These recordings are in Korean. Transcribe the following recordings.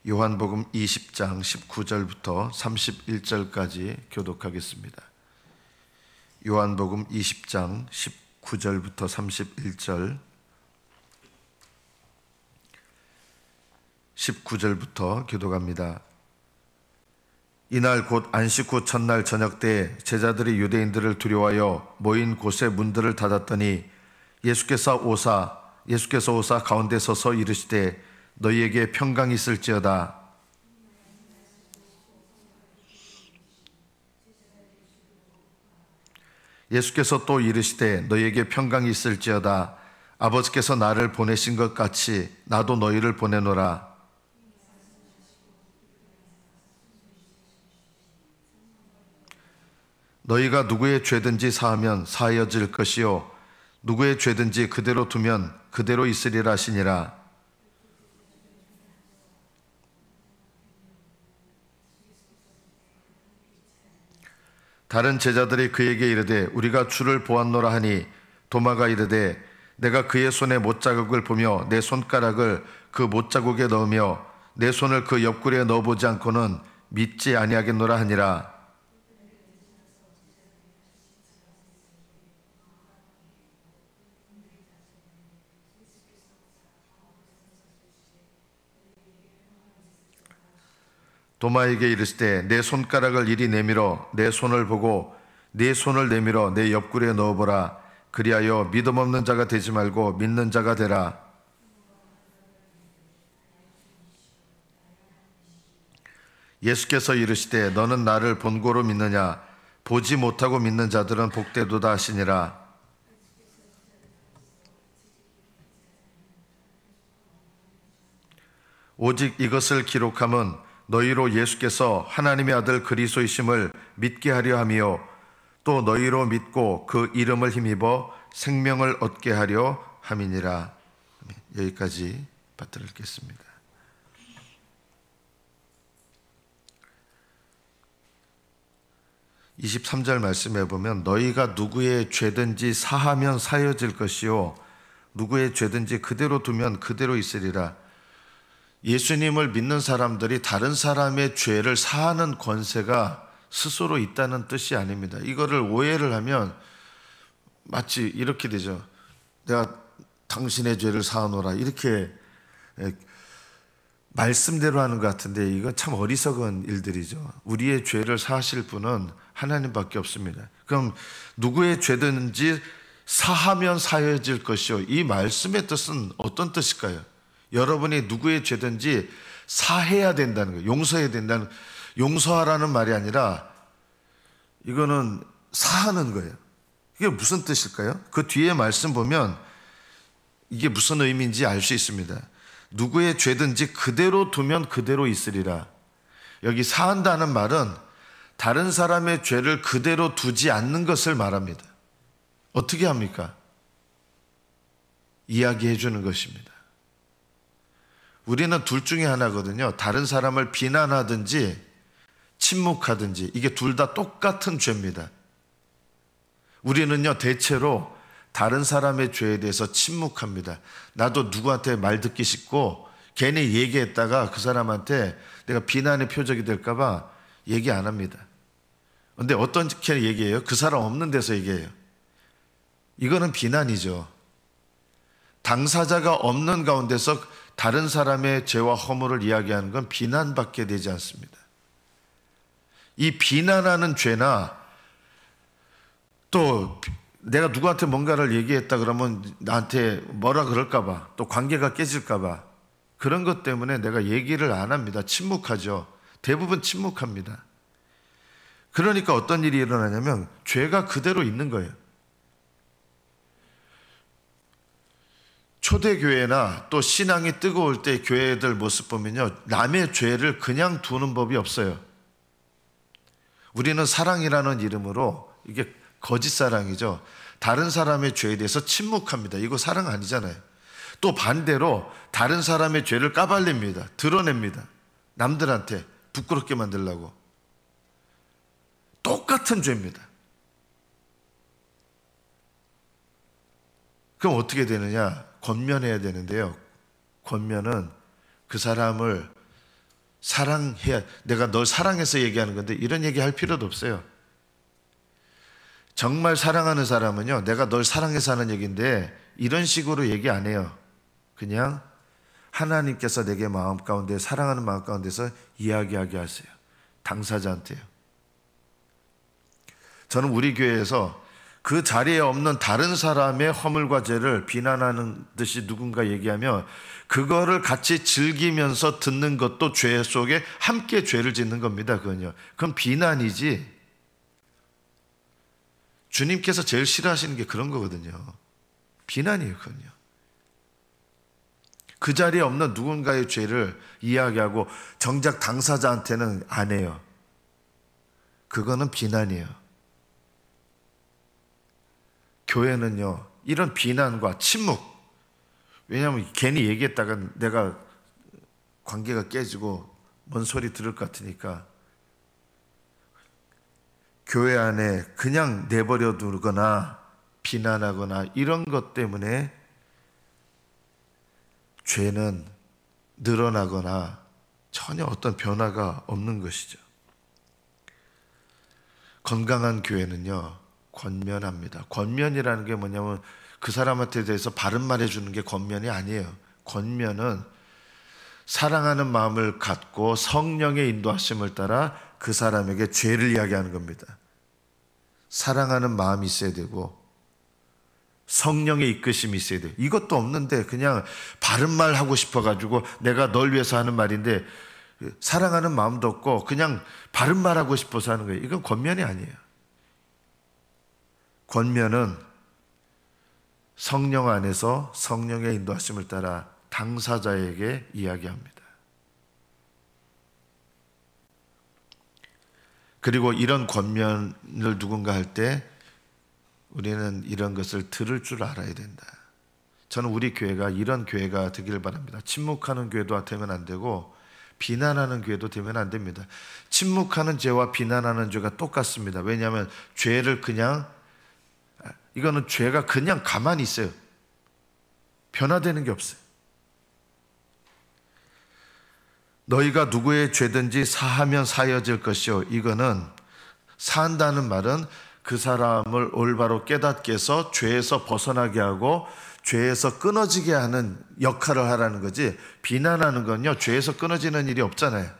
요한복음 20장 19절부터 31절까지 교독하겠습니다. 요한복음 20장 19절부터 31절, 19절부터 교독합니다. 이날 곧 안식 후 첫날 저녁 때에 제자들이 유대인들을 두려워하여 모인 곳의 문들을 닫았더니 예수께서 오사 가운데 서서 이르시되 너희에게 평강이 있을지어다. 예수께서 또 이르시되 너희에게 평강이 있을지어다. 아버지께서 나를 보내신 것 같이 나도 너희를 보내노라. 너희가 누구의 죄든지 사하면 사하여질 것이요 누구의 죄든지 그대로 두면 그대로 있으리라 하시니라. 다른 제자들이 그에게 이르되 우리가 주를 보았노라 하니 도마가 이르되 내가 그의 손에 못자국을 보며 내 손가락을 그 못자국에 넣으며 내 손을 그 옆구리에 넣어보지 않고는 믿지 아니하겠노라 하니라. 도마에게 이르시되 내 손가락을 이리 내밀어 내 손을 보고 네 손을 내밀어 내 옆구리에 넣어보라. 그리하여 믿음 없는 자가 되지 말고 믿는 자가 되라. 예수께서 이르시되 너는 나를 본고로 믿느냐? 보지 못하고 믿는 자들은 복되도다 하시니라. 오직 이것을 기록함은 너희로 예수께서 하나님의 아들 그리스도이심을 믿게 하려 함이요 또 너희로 믿고 그 이름을 힘입어 생명을 얻게 하려 함이니라. 여기까지 받들어 읽겠습니다. (23절) 말씀해 보면 너희가 누구의 죄든지 사하면 사여질 것이요 누구의 죄든지 그대로 두면 그대로 있으리라. 예수님을 믿는 사람들이 다른 사람의 죄를 사하는 권세가 스스로 있다는 뜻이 아닙니다. 이거를 오해를 하면 마치 이렇게 되죠. 내가 당신의 죄를 사하노라 이렇게 말씀대로 하는 것 같은데 이건 참 어리석은 일들이죠. 우리의 죄를 사하실 분은 하나님밖에 없습니다. 그럼 누구의 죄든지 사하면 사여질 것이요, 이 말씀의 뜻은 어떤 뜻일까요? 여러분이 누구의 죄든지 사해야 된다는 거예요. 용서해야 된다는, 용서하라는 말이 아니라 이거는 사하는 거예요. 이게 무슨 뜻일까요? 그 뒤에 말씀 보면 이게 무슨 의미인지 알 수 있습니다. 누구의 죄든지 그대로 두면 그대로 있으리라. 여기 사한다는 말은 다른 사람의 죄를 그대로 두지 않는 것을 말합니다. 어떻게 합니까? 이야기해 주는 것입니다. 우리는 둘 중에 하나거든요. 다른 사람을 비난하든지 침묵하든지, 이게 둘 다 똑같은 죄입니다. 우리는요 대체로 다른 사람의 죄에 대해서 침묵합니다. 나도 누구한테 말 듣기 싫고 괜히 얘기했다가 그 사람한테 내가 비난의 표적이 될까 봐 얘기 안 합니다. 그런데 어떻게 얘기해요? 그 사람 없는 데서 얘기해요. 이거는 비난이죠. 당사자가 없는 가운데서 다른 사람의 죄와 허물을 이야기하는 건 비난밖에 되지 않습니다. 이 비난하는 죄나 또 내가 누구한테 뭔가를 얘기했다 그러면 나한테 뭐라 그럴까 봐, 또 관계가 깨질까 봐, 그런 것 때문에 내가 얘기를 안 합니다. 침묵하죠. 대부분 침묵합니다. 그러니까 어떤 일이 일어나냐면 죄가 그대로 있는 거예요. 초대교회나 또 신앙이 뜨거울 때 교회들 모습 보면요, 남의 죄를 그냥 두는 법이 없어요. 우리는 사랑이라는 이름으로, 이게 거짓 사랑이죠. 다른 사람의 죄에 대해서 침묵합니다. 이거 사랑 아니잖아요. 또 반대로 다른 사람의 죄를 까발립니다. 드러냅니다. 남들한테 부끄럽게 만들려고. 똑같은 죄입니다. 그럼 어떻게 되느냐? 권면해야 되는데요. 권면은 그 사람을 사랑해야, 내가 널 사랑해서 얘기하는 건데 이런 얘기 할 필요도 없어요. 정말 사랑하는 사람은요, 내가 널 사랑해서 하는 얘기인데 이런 식으로 얘기 안 해요. 그냥 하나님께서 내게 마음 가운데, 사랑하는 마음 가운데서 이야기하게 하세요. 당사자한테요. 저는 우리 교회에서 그 자리에 없는 다른 사람의 허물과 죄를 비난하는 듯이 누군가 얘기하면 그거를 같이 즐기면서 듣는 것도 죄 속에 함께 죄를 짓는 겁니다. 그건 비난이지. 주님께서 제일 싫어하시는 게 그런 거거든요. 비난이에요, 그건요. 그 자리에 없는 누군가의 죄를 이야기하고 정작 당사자한테는 안 해요. 그거는 비난이에요. 교회는요, 이런 비난과 침묵, 왜냐하면 괜히 얘기했다가 내가 관계가 깨지고 뭔 소리 들을 것 같으니까 교회 안에 그냥 내버려 두거나 비난하거나 이런 것 때문에 죄는 늘어나거나 전혀 어떤 변화가 없는 것이죠. 건강한 교회는요, 권면합니다. 권면이라는 게 뭐냐면 그 사람한테 대해서 바른 말 해주는 게 권면이 아니에요. 권면은 사랑하는 마음을 갖고 성령의 인도하심을 따라 그 사람에게 죄를 이야기하는 겁니다. 사랑하는 마음이 있어야 되고 성령의 이끄심이 있어야 돼요. 이것도 없는데 그냥 바른 말 하고 싶어가지고 내가 널 위해서 하는 말인데 사랑하는 마음도 없고 그냥 바른 말 하고 싶어서 하는 거예요. 이건 권면이 아니에요. 권면은 성령 안에서 성령의 인도하심을 따라 당사자에게 이야기합니다. 그리고 이런 권면을 누군가 할 때 우리는 이런 것을 들을 줄 알아야 된다. 저는 우리 교회가 이런 교회가 되기를 바랍니다. 침묵하는 교회도 되면 안 되고 비난하는 교회도 되면 안 됩니다. 침묵하는 죄와 비난하는 죄가 똑같습니다. 왜냐하면 죄를 그냥, 이거는 죄가 그냥 가만히 있어요. 변화되는 게 없어요. 너희가 누구의 죄든지 사하면 사여질 것이요. 이거는 사한다는 말은 그 사람을 올바로 깨닫게 해서 죄에서 벗어나게 하고 죄에서 끊어지게 하는 역할을 하라는 거지, 비난하는 건요, 죄에서 끊어지는 일이 없잖아요.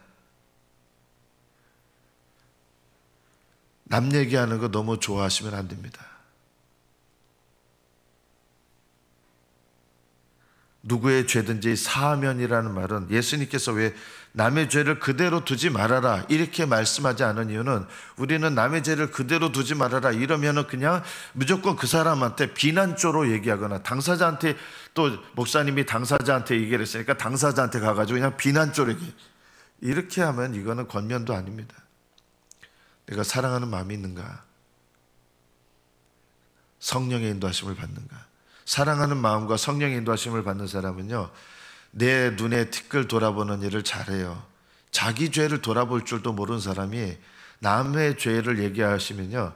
남 얘기하는 거 너무 좋아하시면 안 됩니다. 누구의 죄든지 사하면이라는 말은 예수님께서 왜 남의 죄를 그대로 두지 말아라 이렇게 말씀하지 않은 이유는, 우리는 남의 죄를 그대로 두지 말아라 이러면은 그냥 무조건 그 사람한테 비난조로 얘기하거나, 당사자한테, 또 목사님이 당사자한테 얘기를 했으니까 당사자한테 가가지고 그냥 비난조로 얘기, 이렇게 하면 이거는 권면도 아닙니다. 내가 사랑하는 마음이 있는가? 성령의 인도하심을 받는가? 사랑하는 마음과 성령의 인도하심을 받는 사람은요, 내 눈에 티끌 돌아보는 일을 잘해요. 자기 죄를 돌아볼 줄도 모르는 사람이 남의 죄를 얘기하시면요,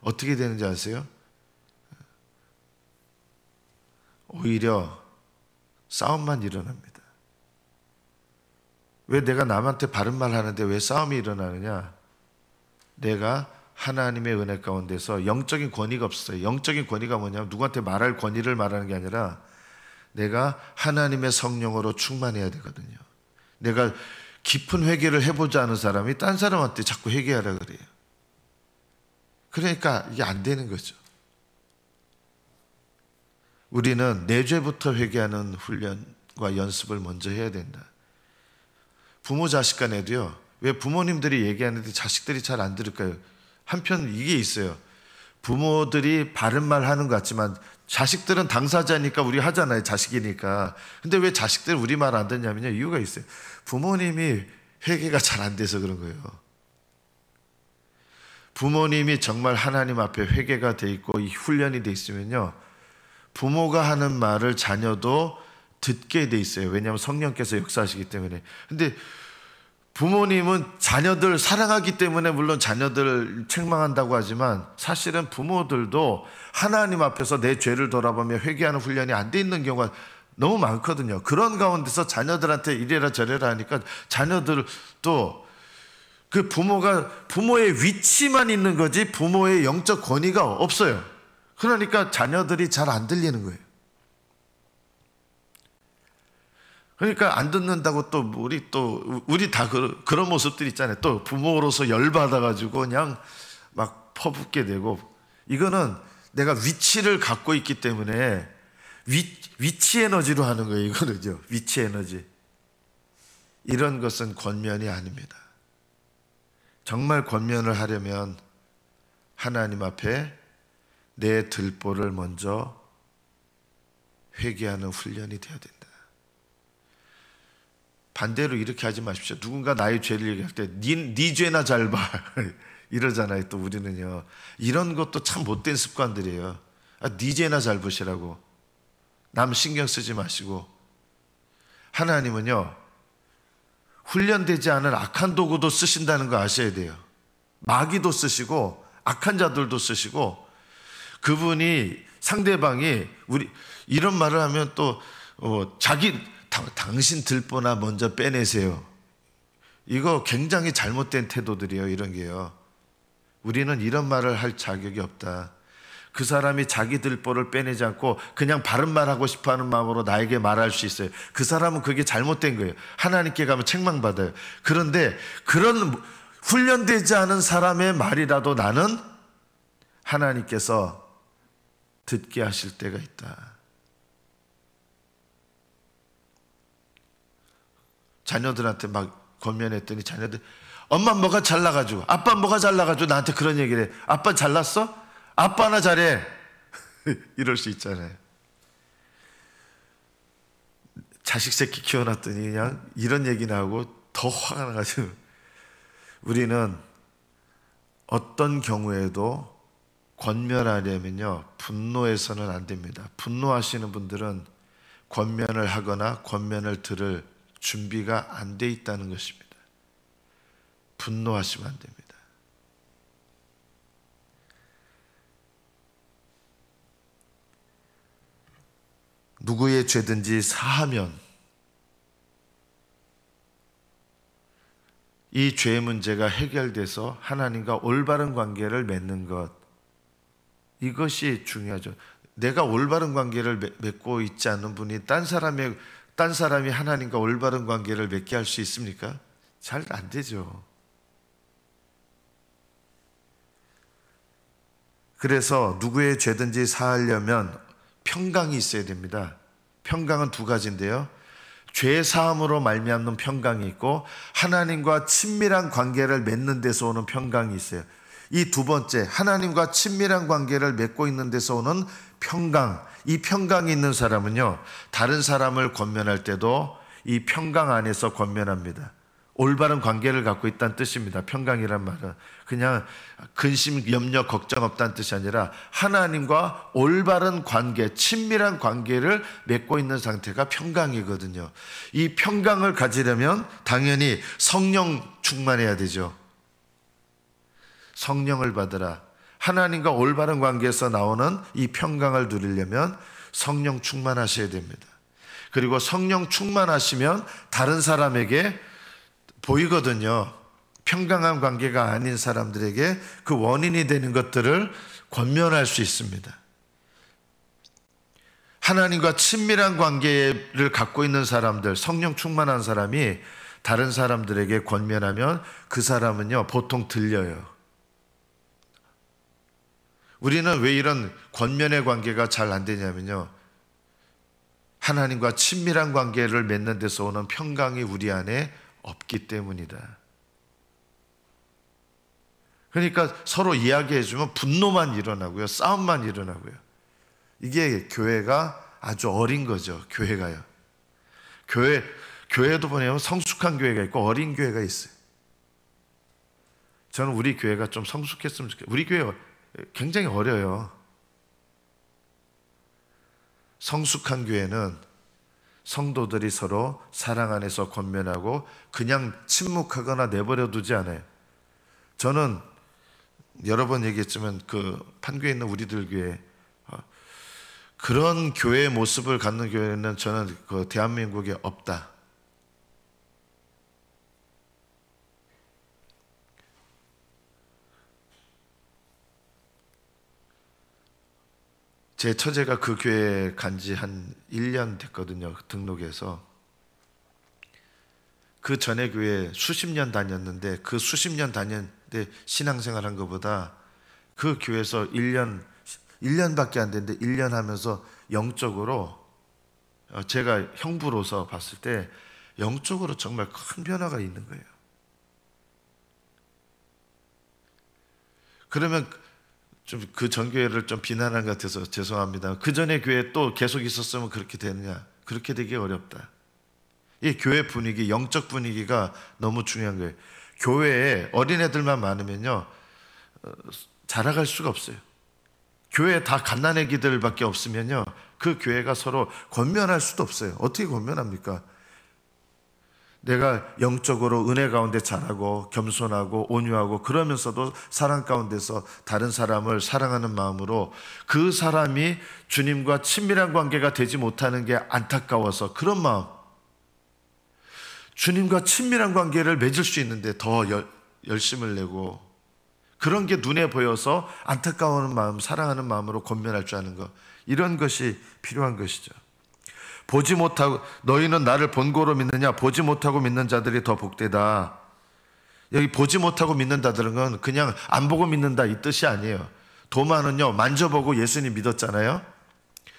어떻게 되는지 아세요? 오히려 싸움만 일어납니다. 왜 내가 남한테 바른 말 하는데 왜 싸움이 일어나느냐? 내가 하나님의 은혜 가운데서 영적인 권위가 없어요. 영적인 권위가 뭐냐면 누구한테 말할 권위를 말하는 게 아니라 내가 하나님의 성령으로 충만해야 되거든요. 내가 깊은 회개를 해보지 않은 사람이 딴 사람한테 자꾸 회개하라 그래요. 그러니까 이게 안 되는 거죠. 우리는 내 죄부터 회개하는 훈련과 연습을 먼저 해야 된다. 부모 자식 간에도요, 왜 부모님들이 얘기하는데 자식들이 잘 안 들을까요? 한편 이게 있어요. 부모들이 바른 말 하는 것 같지만 자식들은 당사자니까 우리 하잖아요. 자식이니까. 근데 왜 자식들은 우리 말 안 듣냐면요, 이유가 있어요. 부모님이 회개가 잘 안 돼서 그런 거예요. 부모님이 정말 하나님 앞에 회개가 돼 있고 이 훈련이 돼 있으면요, 부모가 하는 말을 자녀도 듣게 돼 있어요. 왜냐하면 성령께서 역사하시기 때문에. 근데 부모님은 자녀들 사랑하기 때문에 물론 자녀들을 책망한다고 하지만 사실은 부모들도 하나님 앞에서 내 죄를 돌아보며 회개하는 훈련이 안 돼 있는 경우가 너무 많거든요. 그런 가운데서 자녀들한테 이래라 저래라 하니까 자녀들도 그 부모의 위치만 있는 거지 부모의 영적 권위가 없어요. 그러니까 자녀들이 잘 안 들리는 거예요. 그러니까 안 듣는다고 또 우리 다 그런 모습들 있잖아요. 또 부모로서 열받아가지고 그냥 막 퍼붓게 되고, 이거는 내가 위치를 갖고 있기 때문에 위치 에너지로 하는 거예요. 이거는요, 위치 에너지. 이런 것은 권면이 아닙니다. 정말 권면을 하려면 하나님 앞에 내 들보를 먼저 회개하는 훈련이 되어야 된다. 반대로 이렇게 하지 마십시오. 누군가 나의 죄를 얘기할 때 네 죄나 잘 봐 이러잖아요. 또 우리는요, 이런 것도 참 못된 습관들이에요. 네 죄나 잘 보시라고. 남 신경 쓰지 마시고. 하나님은요, 훈련되지 않은 악한 도구도 쓰신다는 거 아셔야 돼요. 마귀도 쓰시고 악한 자들도 쓰시고, 그분이 상대방이 우리 이런 말을 하면 또 당신 들보나 먼저 빼내세요. 이거 굉장히 잘못된 태도들이에요. 이런 게요. 우리는 이런 말을 할 자격이 없다. 그 사람이 자기 들보를 빼내지 않고 그냥 바른 말하고 싶어하는 마음으로 나에게 말할 수 있어요. 그 사람은 그게 잘못된 거예요. 하나님께 가면 책망받아요. 그런데 그런 훈련되지 않은 사람의 말이라도 나는 하나님께서 듣게 하실 때가 있다. 자녀들한테 막 권면했더니 자녀들, 엄마 뭐가 잘나가지고, 아빠 뭐가 잘나가지고 나한테 그런 얘기를 해. 아빠 잘났어? 아빠나 잘해. 이럴 수 있잖아요. 자식 새끼 키워놨더니 그냥 이런 얘기나 하고 더 화가 나가지고. 우리는 어떤 경우에도 권면하려면요, 분노해서는 안 됩니다. 분노하시는 분들은 권면을 하거나 권면을 들을 준비가 안 돼 있다는 것입니다. 분노하시면 안 됩니다. 누구의 죄든지 사하면 이 죄 문제가 해결돼서 하나님과 올바른 관계를 맺는 것, 이것이 중요하죠. 내가 올바른 관계를 맺고 있지 않는 분이 딴 사람이 하나님과 올바른 관계를 맺게 할 수 있습니까? 잘 안 되죠. 그래서 누구의 죄든지 사하려면 평강이 있어야 됩니다. 평강은 두 가지인데요, 죄 사함으로 말미암는 평강이 있고 하나님과 친밀한 관계를 맺는 데서 오는 평강이 있어요. 이 두 번째, 하나님과 친밀한 관계를 맺고 있는 데서 오는 평강, 이 평강이 있는 사람은요, 다른 사람을 권면할 때도 이 평강 안에서 권면합니다. 올바른 관계를 갖고 있다는 뜻입니다. 평강이란 말은 그냥 근심, 염려, 걱정 없다는 뜻이 아니라 하나님과 올바른 관계, 친밀한 관계를 맺고 있는 상태가 평강이거든요. 이 평강을 가지려면 당연히 성령 충만해야 되죠. 성령을 받으라. 하나님과 올바른 관계에서 나오는 이 평강을 누리려면 성령 충만하셔야 됩니다. 그리고 성령 충만하시면 다른 사람에게 보이거든요. 평강한 관계가 아닌 사람들에게 그 원인이 되는 것들을 권면할 수 있습니다. 하나님과 친밀한 관계를 갖고 있는 사람들, 성령 충만한 사람이 다른 사람들에게 권면하면 그 사람은요, 보통 들려요. 우리는 왜 이런 권면의 관계가 잘 안 되냐면요, 하나님과 친밀한 관계를 맺는 데서 오는 평강이 우리 안에 없기 때문이다. 그러니까 서로 이야기해주면 분노만 일어나고요, 싸움만 일어나고요. 이게 교회가 아주 어린 거죠. 교회가요. 교회도 보면 성숙한 교회가 있고 어린 교회가 있어요. 저는 우리 교회가 좀 성숙했으면 좋겠어요. 우리 교회 굉장히 어려요. 성숙한 교회는 성도들이 서로 사랑 안에서 권면하고 그냥 침묵하거나 내버려 두지 않아요. 저는 여러 번 얘기했지만 그 판교에 있는 우리들 교회 그런 교회의 모습을 갖는 교회는 저는 그 대한민국에 없다. 제 처제가 그 교회에 간 지 한 1년 됐거든요. 등록해서. 그 전에 교회 수십 년 다녔는데 그 수십 년 다녔는데 신앙생활 한 것보다 그 교회에서 1년밖에 안 됐는데 1년 하면서 영적으로 제가 형부로서 봤을 때 영적으로 정말 큰 변화가 있는 거예요. 그러면 좀 그 전교회를 좀 비난한 것 같아서 죄송합니다. 그 전에 교회 또 계속 있었으면 그렇게 되느냐? 그렇게 되기 어렵다. 이 교회 분위기, 영적 분위기가 너무 중요한 거예요. 교회에 어린애들만 많으면요 자라갈 수가 없어요. 교회에 다 갓난아기들밖에 없으면요 그 교회가 서로 권면할 수도 없어요. 어떻게 권면합니까? 내가 영적으로 은혜 가운데 자라고 겸손하고 온유하고 그러면서도 사랑 가운데서 다른 사람을 사랑하는 마음으로 그 사람이 주님과 친밀한 관계가 되지 못하는 게 안타까워서 그런 마음, 주님과 친밀한 관계를 맺을 수 있는데 더 열심을 내고 그런 게 눈에 보여서 안타까워하는 마음, 사랑하는 마음으로 권면할 줄 아는 것, 이런 것이 필요한 것이죠. 보지 못하고 너희는 나를 본고로 믿느냐? 보지 못하고 믿는 자들이 더 복되다. 여기 보지 못하고 믿는다는 건 그냥 안 보고 믿는다 이 뜻이 아니에요. 도마는요 만져보고 예수님 믿었잖아요.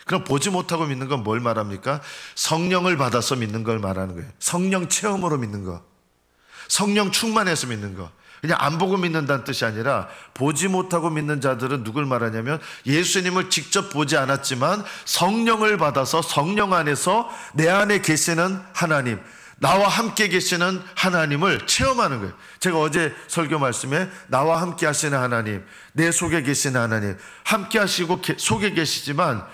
그럼 보지 못하고 믿는 건 뭘 말합니까? 성령을 받아서 믿는 걸 말하는 거예요. 성령 체험으로 믿는 거, 성령 충만해서 믿는 거. 그냥 안 보고 믿는다는 뜻이 아니라 보지 못하고 믿는 자들은 누굴 말하냐면 예수님을 직접 보지 않았지만 성령을 받아서 성령 안에서 내 안에 계시는 하나님, 나와 함께 계시는 하나님을 체험하는 거예요. 제가 어제 설교 말씀에 나와 함께 하시는 하나님, 내 속에 계시는 하나님, 함께 하시고 속에 계시지만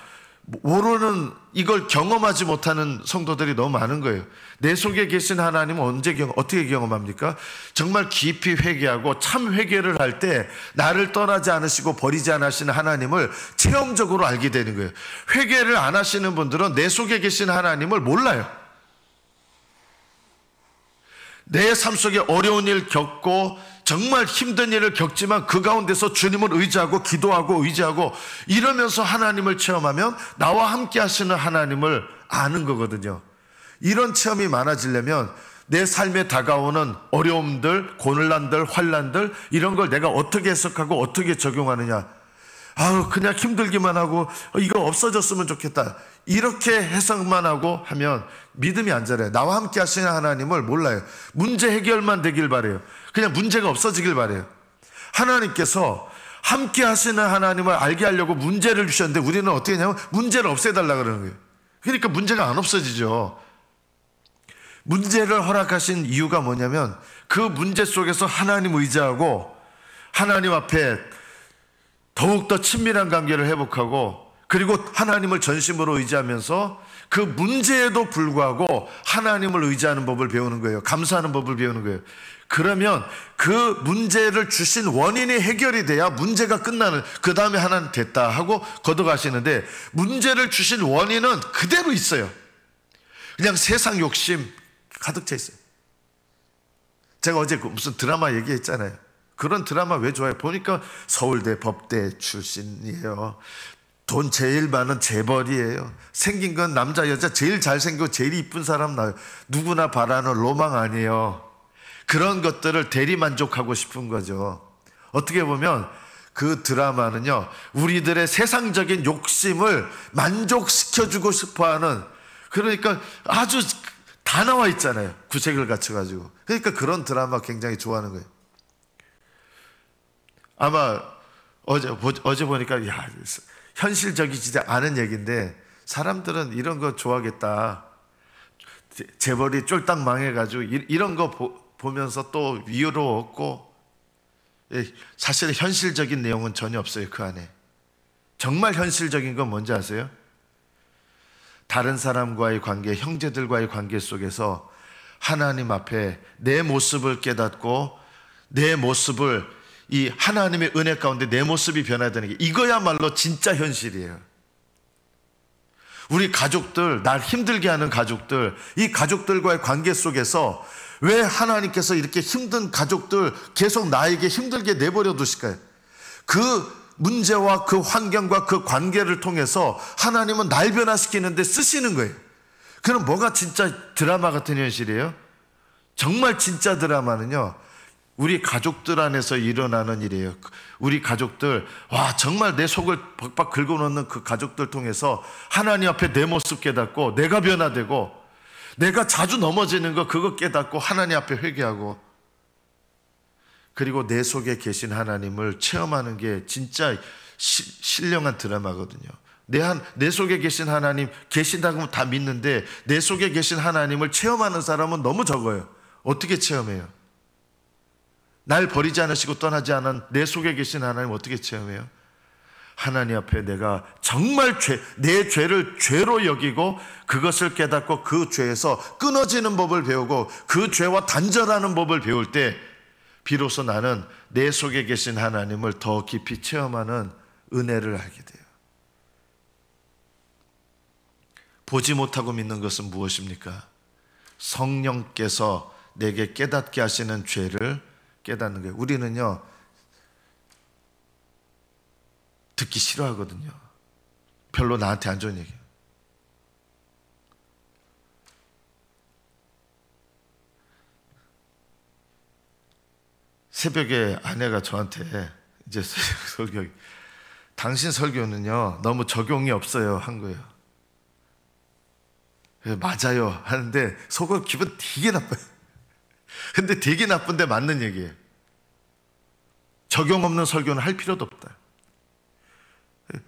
모르는, 이걸 경험하지 못하는 성도들이 너무 많은 거예요. 내 속에 계신 하나님은 어떻게 경험합니까? 정말 깊이 회개하고 참 회개를 할 때 나를 떠나지 않으시고 버리지 않으시는 하나님을 체험적으로 알게 되는 거예요. 회개를 안 하시는 분들은 내 속에 계신 하나님을 몰라요. 내 삶 속에 어려운 일 겪고 정말 힘든 일을 겪지만 그 가운데서 주님을 의지하고 기도하고 의지하고 이러면서 하나님을 체험하면 나와 함께 하시는 하나님을 아는 거거든요. 이런 체험이 많아지려면 내 삶에 다가오는 어려움들, 고난들, 환난들, 이런 걸 내가 어떻게 해석하고 어떻게 적용하느냐. 그냥 힘들기만 하고 이거 없어졌으면 좋겠다, 이렇게 해석만 하고 하면 믿음이 안 자라요. 나와 함께 하시는 하나님을 몰라요. 문제 해결만 되길 바라요. 그냥 문제가 없어지길 바라요. 하나님께서 함께 하시는 하나님을 알게 하려고 문제를 주셨는데 우리는 어떻게 하냐면 문제를 없애달라 그러는 거예요. 그러니까 문제가 안 없어지죠. 문제를 허락하신 이유가 뭐냐면 그 문제 속에서 하나님 의지하고 하나님 앞에 더욱더 친밀한 관계를 회복하고 그리고 하나님을 전심으로 의지하면서 그 문제에도 불구하고 하나님을 의지하는 법을 배우는 거예요. 감사하는 법을 배우는 거예요. 그러면 그 문제를 주신 원인이 해결이 돼야 문제가 끝나는, 그 다음에 하나님 됐다 하고 걷어가시는데 문제를 주신 원인은 그대로 있어요. 그냥 세상 욕심 가득 차 있어요. 제가 어제 무슨 드라마 얘기했잖아요. 그런 드라마 왜 좋아해요? 보니까 서울대 법대 출신이에요. 돈 제일 많은 재벌이에요. 생긴 건 남자 여자 제일 잘생기고 제일 이쁜 사람 나와요. 누구나 바라는 로망 아니에요. 그런 것들을 대리만족하고 싶은 거죠. 어떻게 보면 그 드라마는요 우리들의 세상적인 욕심을 만족시켜주고 싶어하는, 그러니까 아주 다 나와 있잖아요. 구색을 갖춰가지고. 그러니까 그런 드라마 굉장히 좋아하는 거예요. 아마 어제 보니까 현실적이지 않은 얘기인데 사람들은 이런 거 좋아하겠다. 재벌이 쫄딱 망해가지고 이런 거 보면서 또 위로 얻고, 사실 현실적인 내용은 전혀 없어요. 그 안에 정말 현실적인 건 뭔지 아세요? 다른 사람과의 관계, 형제들과의 관계 속에서 하나님 앞에 내 모습을 깨닫고 내 모습을, 이 하나님의 은혜 가운데 내 모습이 변화되는 게 이거야말로 진짜 현실이에요. 우리 가족들, 날 힘들게 하는 가족들, 이 가족들과의 관계 속에서 왜 하나님께서 이렇게 힘든 가족들 계속 나에게 힘들게 내버려 두실까요? 그 문제와 그 환경과 그 관계를 통해서 하나님은 날 변화시키는데 쓰시는 거예요. 그럼 뭐가 진짜 드라마 같은 현실이에요? 정말 진짜 드라마는요, 우리 가족들 안에서 일어나는 일이에요. 우리 가족들, 와, 정말 내 속을 박박 긁어놓는 그 가족들 통해서 하나님 앞에 내 모습 깨닫고 내가 변화되고, 내가 자주 넘어지는 거 그거 깨닫고 하나님 앞에 회개하고, 그리고 내 속에 계신 하나님을 체험하는 게 진짜 신령한 드라마거든요. 내 속에 계신 하나님 계신다고 하면 다 믿는데 내 속에 계신 하나님을 체험하는 사람은 너무 적어요. 어떻게 체험해요? 날 버리지 않으시고 떠나지 않은 내 속에 계신 하나님 어떻게 체험해요? 하나님 앞에 내가 정말 내 죄를 죄로 여기고 그것을 깨닫고 그 죄에서 끊어지는 법을 배우고 그 죄와 단절하는 법을 배울 때 비로소 나는 내 속에 계신 하나님을 더 깊이 체험하는 은혜를 하게 돼요. 보지 못하고 믿는 것은 무엇입니까? 성령께서 내게 깨닫게 하시는 죄를 깨닫는 거예요. 우리는요, 듣기 싫어하거든요. 별로 나한테 안 좋은 얘기. 새벽에 아내가 저한테 이제 설교, 당신 설교는요 너무 적용이 없어요 한 거예요. 맞아요 하는데 속으로 기분 되게 나빠요. 근데 되게 나쁜데 맞는 얘기예요. 적용 없는 설교는 할 필요도 없다.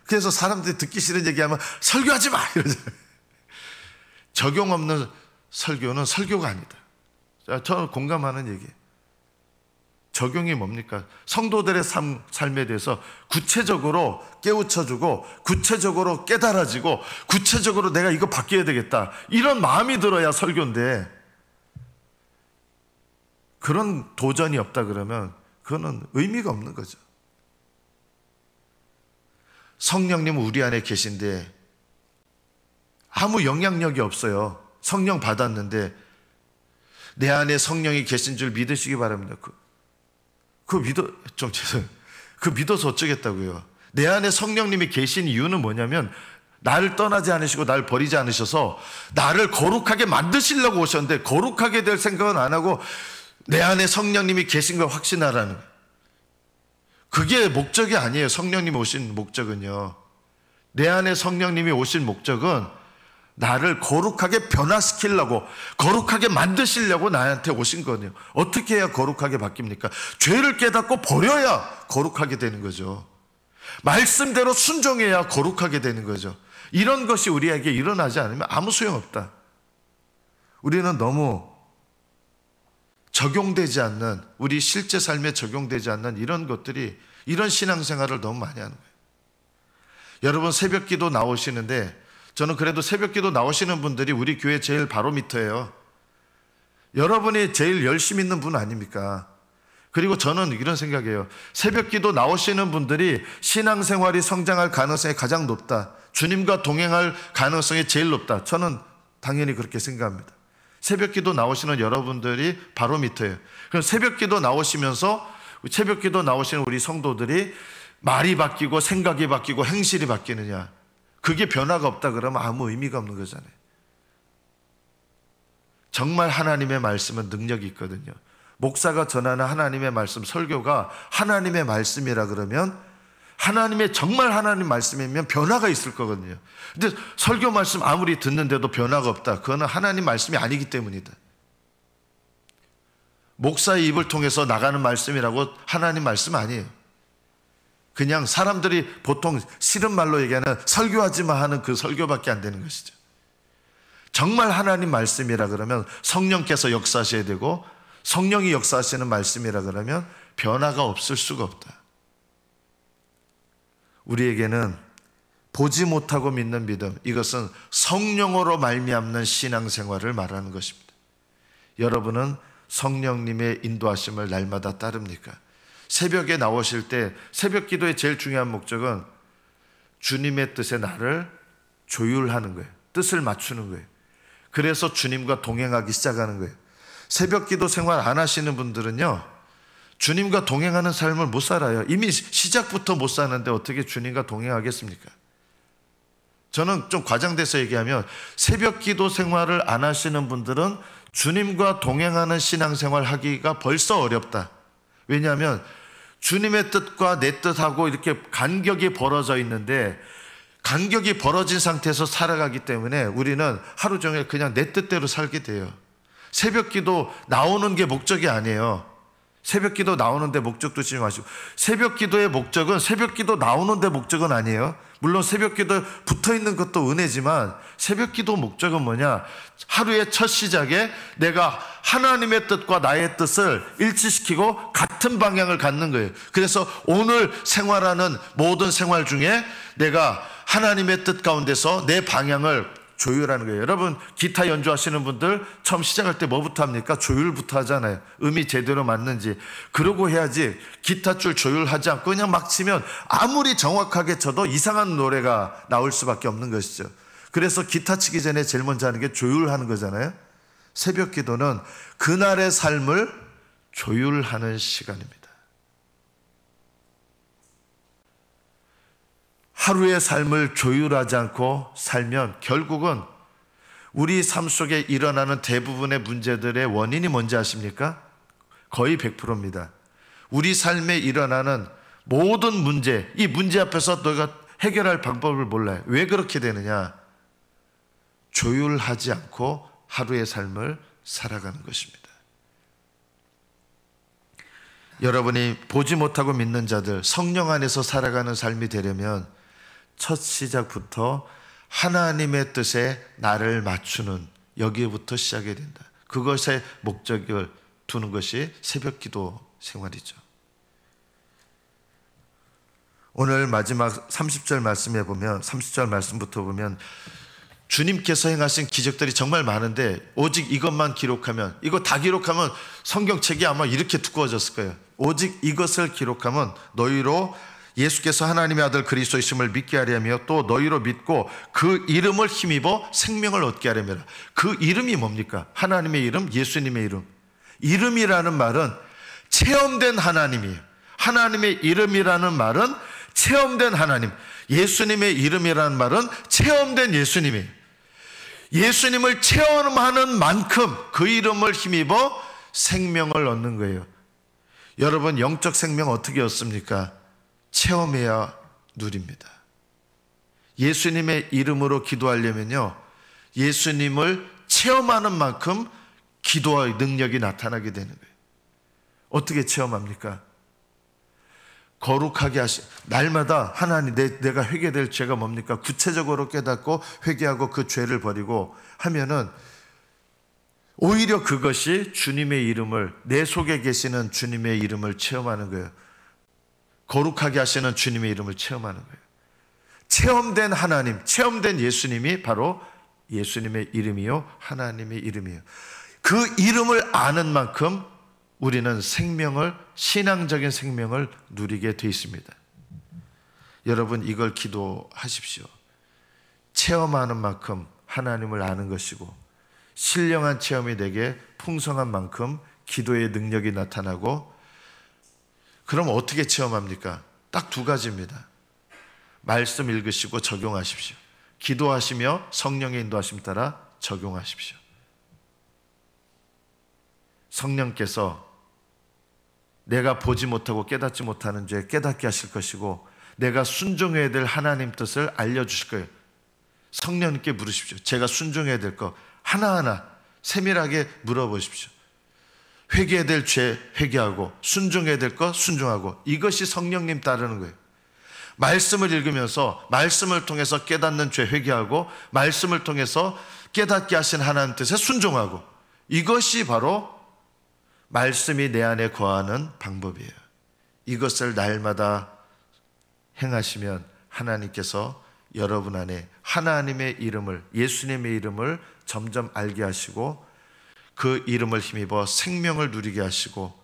그래서 사람들이 듣기 싫은 얘기하면 설교하지 마 이러잖아요. 적용 없는 설교는 설교가 아니다. 저는 공감하는 얘기예요. 적용이 뭡니까? 성도들의 삶에 대해서 구체적으로 깨우쳐주고 구체적으로 깨달아지고 구체적으로 내가 이거 바뀌어야 되겠다 이런 마음이 들어야 설교인데, 그런 도전이 없다 그러면 그거는 의미가 없는 거죠. 성령님은 우리 안에 계신데 아무 영향력이 없어요. 성령 받았는데 내 안에 성령이 계신 줄 믿으시기 바랍니다. 그 믿어서 어쩌겠다고요. 내 안에 성령님이 계신 이유는 뭐냐면 나를 떠나지 않으시고 나를 버리지 않으셔서 나를 거룩하게 만드시려고 오셨는데 거룩하게 될 생각은 안 하고 내 안에 성령님이 계신 걸 확신하라는 거예요. 그게 목적이 아니에요. 성령님이 오신 목적은요, 내 안에 성령님이 오신 목적은 나를 거룩하게 변화시키려고, 거룩하게 만드시려고 나한테 오신 거네요. 어떻게 해야 거룩하게 바뀝니까? 죄를 깨닫고 버려야 거룩하게 되는 거죠. 말씀대로 순종해야 거룩하게 되는 거죠. 이런 것이 우리에게 일어나지 않으면 아무 소용없다. 우리는 너무 적용되지 않는, 우리 실제 삶에 적용되지 않는 이런 것들이, 이런 신앙생활을 너무 많이 하는 거예요. 여러분 새벽 기도 나오시는데, 저는 그래도 새벽 기도 나오시는 분들이 우리 교회 제일 바로미터예요. 여러분이 제일 열심히 있는 분 아닙니까? 그리고 저는 이런 생각이에요. 새벽 기도 나오시는 분들이 신앙생활이 성장할 가능성이 가장 높다. 주님과 동행할 가능성이 제일 높다. 저는 당연히 그렇게 생각합니다. 새벽 기도 나오시는 여러분들이 바로미터예요. 그럼 새벽 기도 나오시면서 새벽 기도 나오시는 우리 성도들이 말이 바뀌고 생각이 바뀌고 행실이 바뀌느냐, 그게 변화가 없다 그러면 아무 의미가 없는 거잖아요. 정말 하나님의 말씀은 능력이 있거든요. 목사가 전하는 하나님의 말씀, 설교가 하나님의 말씀이라 그러면, 하나님의 정말 하나님 말씀이면 변화가 있을 거거든요. 근데 설교 말씀 아무리 듣는데도 변화가 없다, 그거는 하나님 말씀이 아니기 때문이다. 목사의 입을 통해서 나가는 말씀이라고 하나님 말씀 아니에요. 그냥 사람들이 보통 싫은 말로 얘기하는 설교하지 마 하는 그 설교밖에 안 되는 것이죠. 정말 하나님 말씀이라 그러면 성령께서 역사하셔야 되고, 성령이 역사하시는 말씀이라 그러면 변화가 없을 수가 없다. 우리에게는 보지 못하고 믿는 믿음, 이것은 성령으로 말미암는 신앙생활을 말하는 것입니다. 여러분은 성령님의 인도하심을 날마다 따릅니까? 새벽에 나오실 때 새벽 기도의 제일 중요한 목적은 주님의 뜻에 나를 조율하는 거예요. 뜻을 맞추는 거예요. 그래서 주님과 동행하기 시작하는 거예요. 새벽 기도 생활 안 하시는 분들은요, 주님과 동행하는 삶을 못 살아요. 이미 시작부터 못 사는데 어떻게 주님과 동행하겠습니까? 저는 좀 과장돼서 얘기하면 새벽 기도 생활을 안 하시는 분들은 주님과 동행하는 신앙생활 하기가 벌써 어렵다. 왜냐하면 주님의 뜻과 내 뜻하고 이렇게 간격이 벌어져 있는데, 간격이 벌어진 상태에서 살아가기 때문에 우리는 하루 종일 그냥 내 뜻대로 살게 돼요. 새벽 기도 나오는 게 목적이 아니에요. 새벽 기도 나오는데 목적 두지 마시고, 새벽 기도의 목적은 새벽 기도 나오는데 목적은 아니에요. 물론 새벽 기도에 붙어 있는 것도 은혜지만 새벽 기도 목적은 뭐냐? 하루의 첫 시작에 내가 하나님의 뜻과 나의 뜻을 일치시키고 같은 방향을 갖는 거예요. 그래서 오늘 생활하는 모든 생활 중에 내가 하나님의 뜻 가운데서 내 방향을 조율하는 거예요. 여러분, 기타 연주하시는 분들 처음 시작할 때 뭐부터 합니까? 조율부터 하잖아요. 음이 제대로 맞는지. 그러고 해야지. 기타 줄 조율하지 않고 그냥 막 치면 아무리 정확하게 쳐도 이상한 노래가 나올 수밖에 없는 것이죠. 그래서 기타 치기 전에 제일 먼저 하는 게 조율하는 거잖아요. 새벽 기도는 그날의 삶을 조율하는 시간입니다. 하루의 삶을 조율하지 않고 살면 결국은 우리 삶 속에 일어나는 대부분의 문제들의 원인이 뭔지 아십니까? 거의 100%입니다. 우리 삶에 일어나는 모든 문제, 이 문제 앞에서 너가 해결할 방법을 몰라요. 왜 그렇게 되느냐? 조율하지 않고 하루의 삶을 살아가는 것입니다. 여러분이 보지 못하고 믿는 자들, 성령 안에서 살아가는 삶이 되려면 첫 시작부터 하나님의 뜻에 나를 맞추는, 여기부터 시작이 된다. 그것에 목적을 두는 것이 새벽 기도 생활이죠. 오늘 마지막 30절 말씀에 보면, 30절 말씀부터 보면 주님께서 행하신 기적들이 정말 많은데 오직 이것만 기록하면, 이거 다 기록하면 성경책이 아마 이렇게 두꺼워졌을 거예요. 오직 이것을 기록하면 너희로 예수께서 하나님의 아들 그리스도이심을 믿게 하려며 또 너희로 믿고 그 이름을 힘입어 생명을 얻게 하려면. 그 이름이 뭡니까? 하나님의 이름, 예수님의 이름. 이름이라는 말은 체험된 하나님이에요. 하나님의 이름이라는 말은 체험된 하나님. 예수님의 이름이라는 말은 체험된 예수님이에요. 예수님을 체험하는 만큼 그 이름을 힘입어 생명을 얻는 거예요. 여러분, 영적 생명 어떻게 얻습니까? 체험해야 누립니다. 예수님의 이름으로 기도하려면요, 예수님을 체험하는 만큼 기도의 능력이 나타나게 되는 거예요. 어떻게 체험합니까? 거룩하게 날마다 하나님, 내가 회개될 죄가 뭡니까? 구체적으로 깨닫고 회개하고 그 죄를 버리고 하면은 오히려 그것이 주님의 이름을, 내 속에 계시는 주님의 이름을 체험하는 거예요. 거룩하게 하시는 주님의 이름을 체험하는 거예요. 체험된 하나님, 체험된 예수님이 바로 예수님의 이름이요, 하나님의 이름이에요. 그 이름을 아는 만큼 우리는 생명을, 신앙적인 생명을 누리게 돼 있습니다. 여러분, 이걸 기도하십시오. 체험하는 만큼 하나님을 아는 것이고, 신령한 체험이 되게 풍성한 만큼 기도의 능력이 나타나고. 그럼 어떻게 체험합니까? 딱 두 가지입니다. 말씀 읽으시고 적용하십시오. 기도하시며 성령의 인도하심 따라 적용하십시오. 성령께서 내가 보지 못하고 깨닫지 못하는 죄 깨닫게 하실 것이고, 내가 순종해야 될 하나님 뜻을 알려주실 거예요. 성령님께 물으십시오. 제가 순종해야 될 거 하나하나 세밀하게 물어보십시오. 회개해야 될 죄 회개하고, 순종해야 될 것 순종하고. 이것이 성령님 따르는 거예요. 말씀을 읽으면서 말씀을 통해서 깨닫는 죄 회개하고, 말씀을 통해서 깨닫게 하신 하나님 뜻에 순종하고. 이것이 바로 말씀이 내 안에 거하는 방법이에요. 이것을 날마다 행하시면 하나님께서 여러분 안에 하나님의 이름을, 예수님의 이름을 점점 알게 하시고, 그 이름을 힘입어 생명을 누리게 하시고,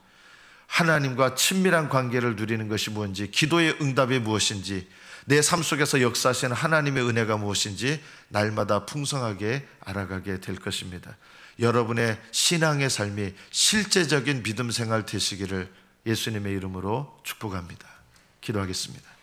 하나님과 친밀한 관계를 누리는 것이 뭔지, 기도의 응답이 무엇인지, 내 삶 속에서 역사하시는 하나님의 은혜가 무엇인지 날마다 풍성하게 알아가게 될 것입니다. 여러분의 신앙의 삶이 실제적인 믿음 생활 되시기를 예수님의 이름으로 축복합니다. 기도하겠습니다.